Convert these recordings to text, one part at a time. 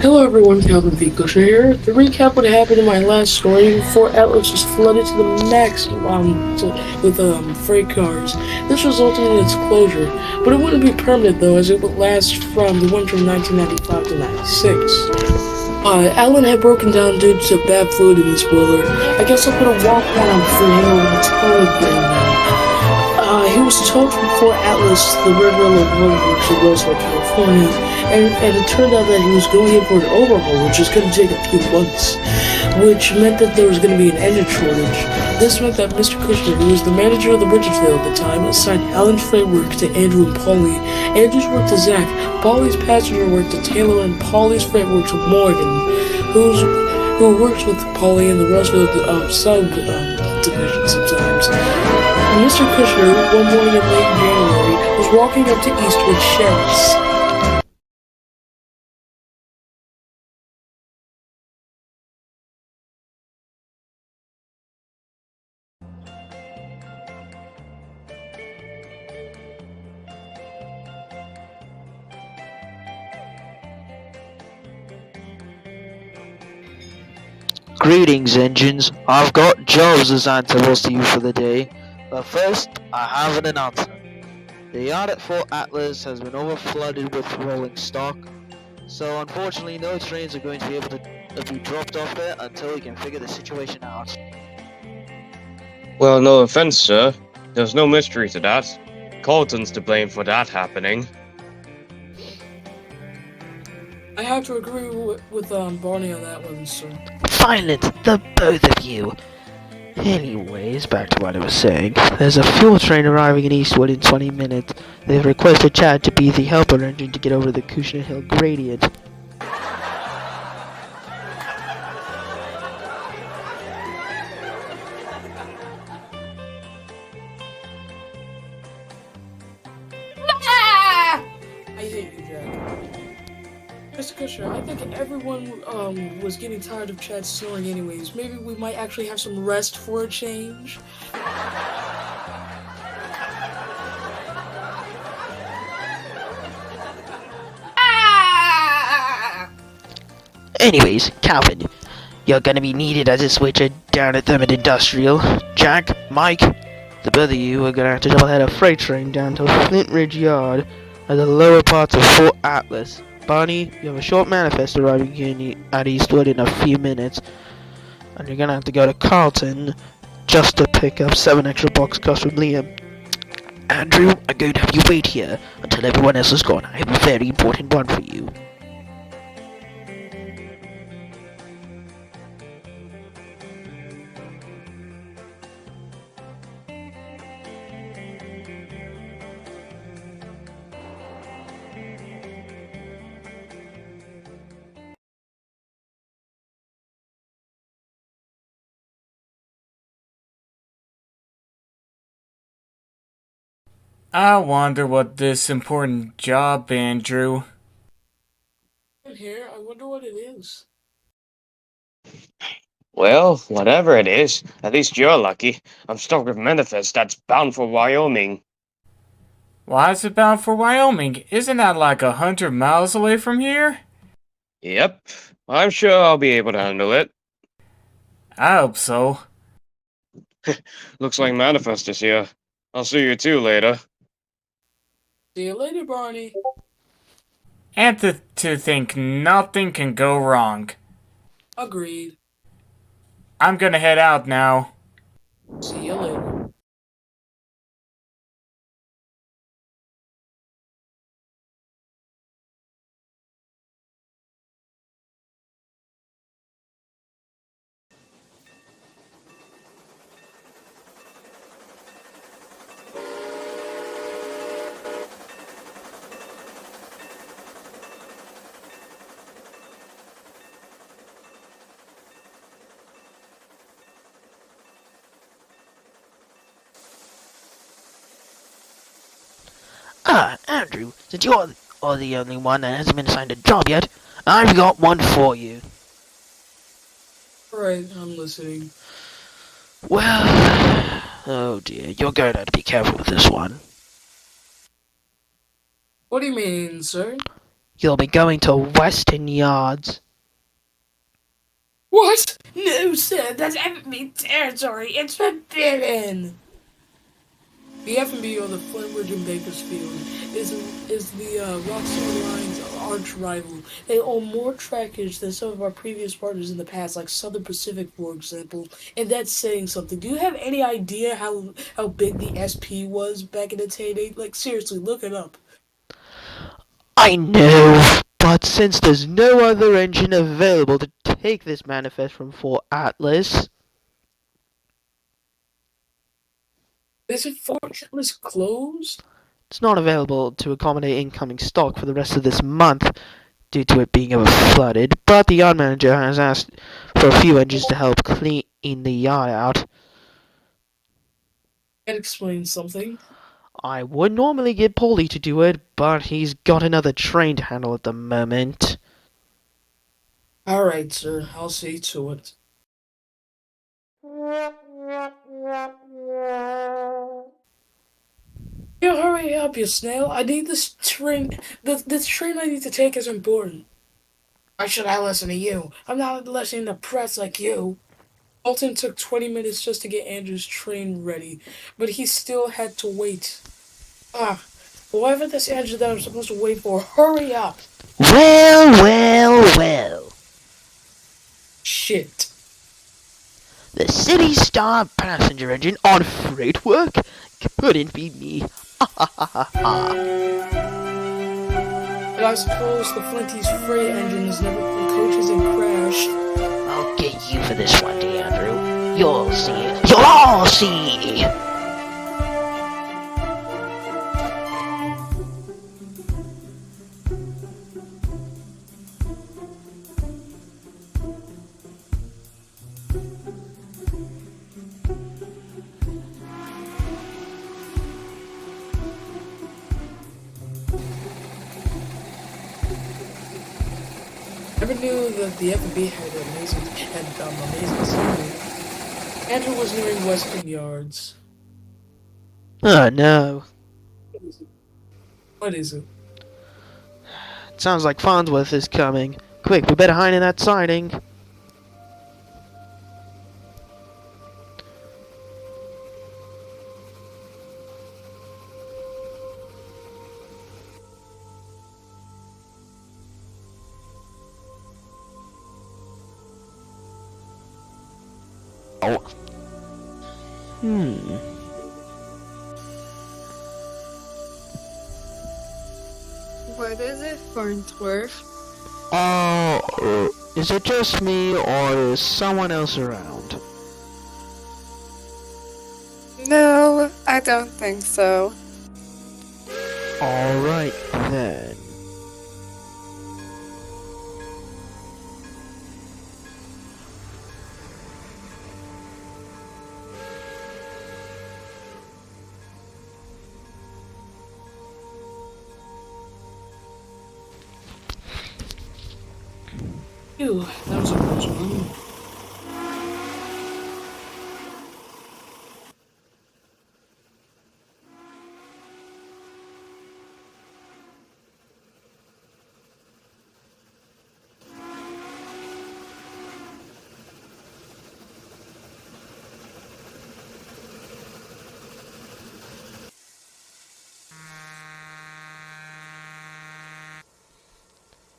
Hello everyone, Calvin V. Kushner here. To recap what happened in my last story, before Atlas was flooded to the max with freight cars. This resulted in its closure, but it wouldn't be permanent though, as it would last from the winter of 1995 to 96. Alan had broken down due to bad fluid in his boiler. I guess I'll put a walk down for him over the toilet there now. He was towed from Fort Atlas to the Red Railroad Motorworks in Roseville, California, and it turned out that he was going in for an overhaul, which was going to take a few months, which meant that there was going to be an engine shortage. This meant that Mr. Kushner, who was the manager of the Bridgetale at the time, assigned Alan's freight work to Andrew and Paulie, Andrew's work to Zach, Paulie's passenger work to Taylor, and Paulie's freight work to Morgan, who works with Paulie in the Roseville division sometimes. Mr. Kushner, one morning in late January, was walking up to Eastwood Sheriff's. Greetings, engines. I've got jobs assigned to most of you for the day, but first, I have an announcement. The yard at Fort Atlas has been overflooded with rolling stock, so unfortunately no trains are going to be able to be dropped off there until we can figure the situation out. Well, no offense, sir. There's no mystery to that. Colton's to blame for that happening. I have to agree with Barney on that one, sir. Silence, the both of you! Anyways, back to what I was saying. There's a fuel train arriving in Eastwood in 20 minutes. They've requested Chad to be the helper engine to get over the Kushner Hill gradient. I hate you, Jack. Mr. Kushner, I think everyone was getting tired of Chad snoring anyways. Maybe we might actually have some rest for a change. Anyways, Calvin, you're gonna be needed as a switcher down at Thermid Industrial. Jack, Mike, the both of you are gonna have to double head a freight train down to Flint Ridge Yard at the lower parts of Fort Atlas. Barney, you have a short manifest arriving here at Eastwood in a few minutes, and you're gonna have to go to Carlton just to pick up 7 extra boxcars from Liam. Andrew, I'm going to have you wait here until everyone else is gone. I have a very important one for you. I wonder what this important job, Andrew. In here, I wonder what it is. Well, whatever it is, at least you're lucky. I'm stuck with manifest that's bound for Wyoming. Why is it bound for Wyoming? Isn't that like 100 miles away from here? Yep, I'm sure I'll be able to handle it. I hope so. Looks like manifest is here. I'll see you two later. See you later, Barney. And to think nothing can go wrong. Agreed. I'm gonna head out now. See you later. Andrew, since you're the only one that hasn't been assigned a job yet, I've got one for you. Alright, I'm listening. Well, oh dear, you're going to have to be careful with this one. What do you mean, sir? You'll be going to Western Yards. What? No, sir, that's F&B territory. It's forbidden. The F&B or the Flintridge in Bakersfield is the Roxy Line's arch rival. They own more trackage than some of our previous partners in the past, like Southern Pacific, for example. And that's saying something. Do you have any idea how big the SP was back in the day? Like, seriously, look it up. I know, but since there's no other engine available to take this manifest from Fort Atlas, Is it Fort Atlas closed? it's not available to accommodate incoming stock for the rest of this month due to it being overflooded, but the yard manager has asked for a few engines to help clean the yard out. That explains something. I would normally get Paulie to do it, but he's got another train to handle at the moment. Alright, sir, I'll see to it. Yeah, hurry up, you snail. I need this train. This train I need to take is important. Why should I listen to you? I'm not listening to press like you. Alton took 20 minutes just to get Andrew's train ready, but he still had to wait. Whoever this Andrew that I'm supposed to wait for, hurry up! Well. Shit. The City Star passenger engine on freight work? Couldn't be me. But I suppose the Flinty's freight engine has never been coaches and crashed. I'll get you for this one day, Andrew. You'll see. You'll all see! Never knew that the F&B had amazing scenery. Andrew was nearing Western Yards. Oh no. What is it? It sounds like Farnsworth is coming. Quick, we better hide in that siding. Oh. What is it, Farnsworth? Is it just me, or is someone else around? No, I don't think so. Alright then. Ew, that was a close one.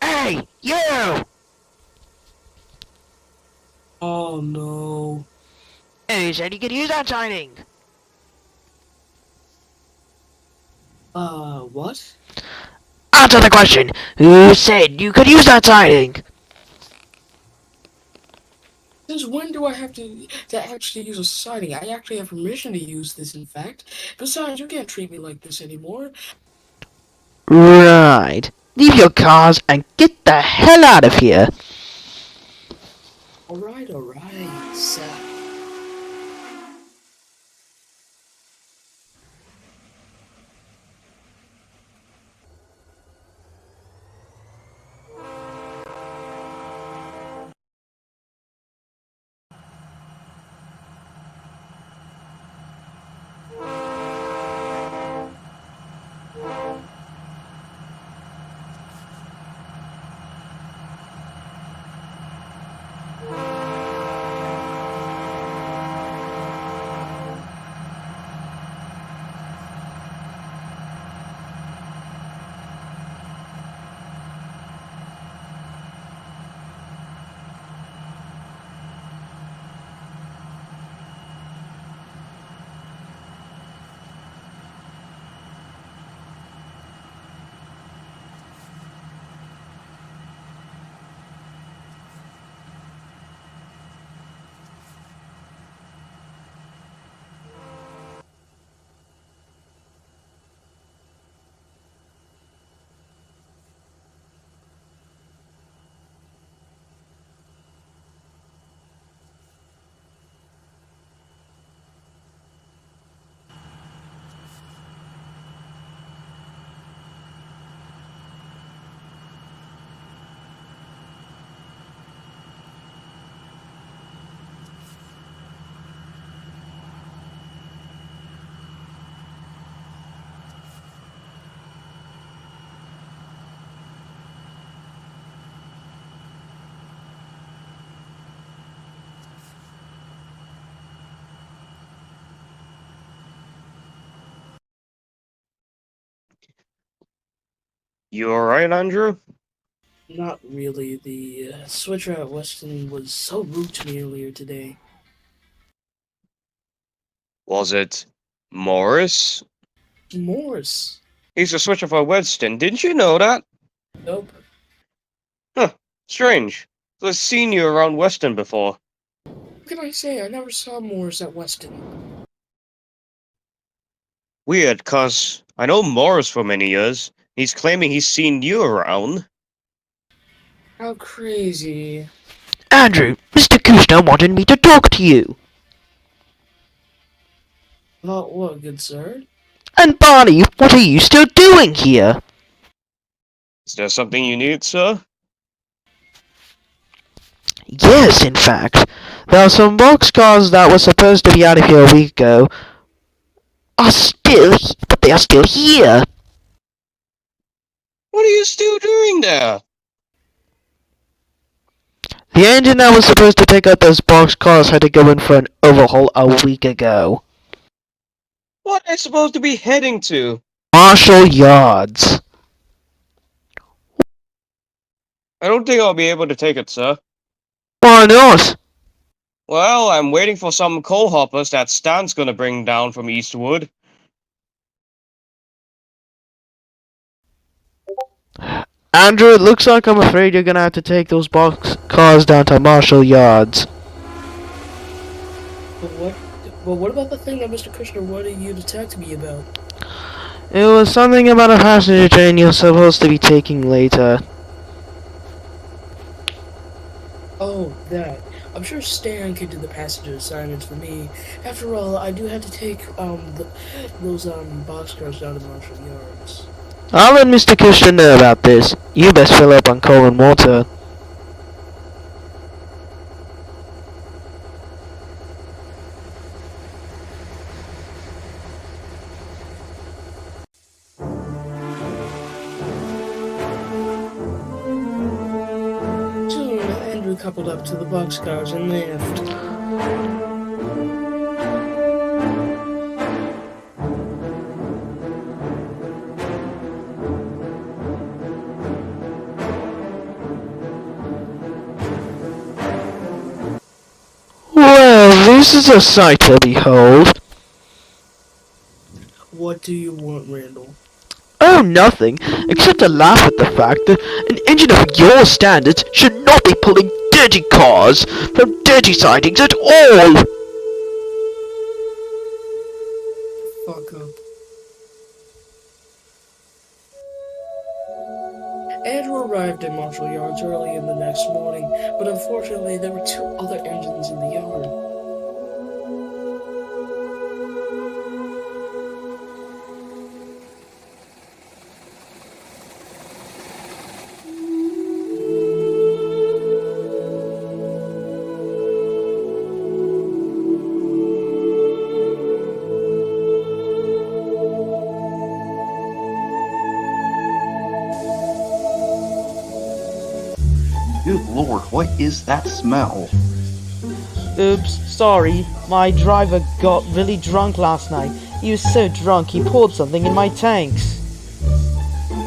Hey, you! Oh no. Who said you could use that siding? What? Answer the question! Who said you could use that siding? Since when do I have to actually use a siding? I actually have permission to use this, in fact. Besides, you can't treat me like this anymore. Right. Leave your cars and get the hell out of here. Alright, sir. You alright, Andrew? Not really. The switcher at Weston was so rude to me earlier today. Was it Morris? Morris. He's the switcher for Weston. Didn't you know that? Nope. Huh. Strange. I've seen you around Weston before. What can I say? I never saw Morris at Weston. Weird, cause I know Morris for many years. He's claiming he's seen you around. How crazy. Andrew, Mr. Kushner wanted me to talk to you. About what, good sir? And Barney, what are you still doing here? Is there something you need, sir? Yes, in fact. There are some boxcars that were supposed to be out of here a week ago. But they are still here. What are you still doing there? The engine that was supposed to pick up those boxcars had to go in for an overhaul a week ago. What are they supposed to be heading to? Marshall Yards. I don't think I'll be able to take it, sir. Why not? Well, I'm waiting for some coal hoppers that Stan's gonna bring down from Eastwood. Andrew, it looks like I'm afraid you're gonna have to take those boxcars down to Marshall Yards. But what about the thing that Mr. Kushner wanted you to talk to me about? It was something about a passenger train you're supposed to be taking later. Oh, that. I'm sure Stan could do the passenger assignments for me. After all, I do have to take those boxcars down to Marshall Yards. I'll let Mr. Kushner know about this. You best fill up on coal and water. Soon, Andrew coupled up to the boxcars and left. Well, this is a sight to behold. What do you want, Randall? Oh, nothing, except to laugh at the fact that an engine of your standards should not be pulling dirty cars from dirty sidings at all! Fuck up. Andrew arrived at Marshall Yards early in the next morning, but unfortunately there were two other engines in the yard. Good lord, what is that smell? Oops, sorry. My driver got really drunk last night. He was so drunk he poured something in my tanks.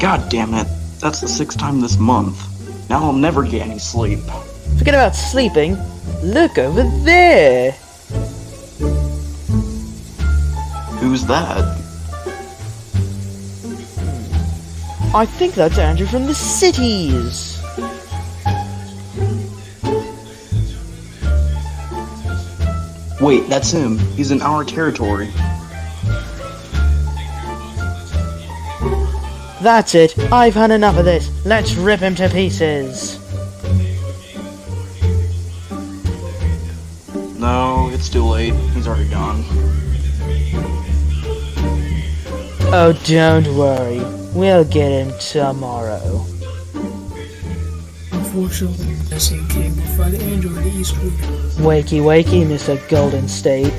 God damn it, that's the 6th time this month. Now I'll never get any sleep. Forget about sleeping. Look over there. Who's that? I think that's Andrew from the cities. Wait, that's him. He's in our territory. That's it. I've had enough of this. Let's rip him to pieces. No, it's too late. He's already gone. Oh, don't worry. We'll get him tomorrow. Unfortunately, Jesse came to find Andrew in Eastwood. Wakey, wakey, Mr. Golden State.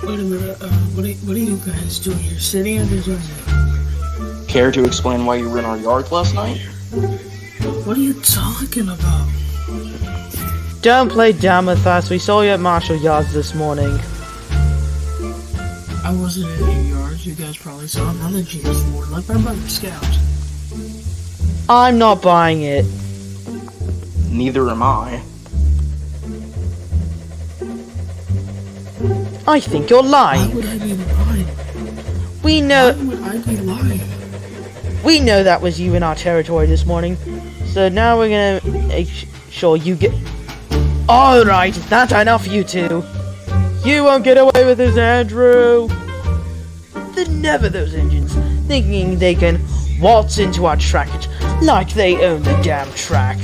Wait a minute, what are you guys doing here? Sitting in the zone? Care to explain why you were in our yard last night? What are you talking about? Don't play dumb with us. We saw you at Marshall Yards this morning. I wasn't in your yards. You guys probably saw another James Ford left by Brother Scout. I'm not buying it. Neither am I. I think you're Why lying. would I be lying? We know Why would I be lying? we know that was you in our territory this morning. So now we're gonna make sure you get. Alright, that's enough, you two. You won't get away with this, Andrew. Then never those engines, thinking they can waltz into our trackage like they own the damn track.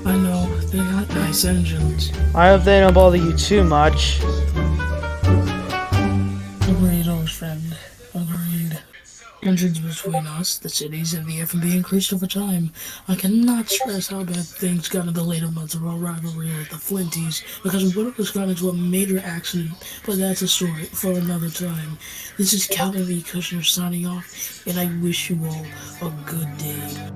I know, they're not nice engines. I hope they don't bother you too much. Agreed, old friend. Agreed. Tensions between us, the cities, and the F&B increased over time. I cannot stress how bad things got in the later months of our rivalry with the Flinties, because one of us got into a major accident, but that's a story for another time. This is Calvin V. Kushner signing off, and I wish you all a good day.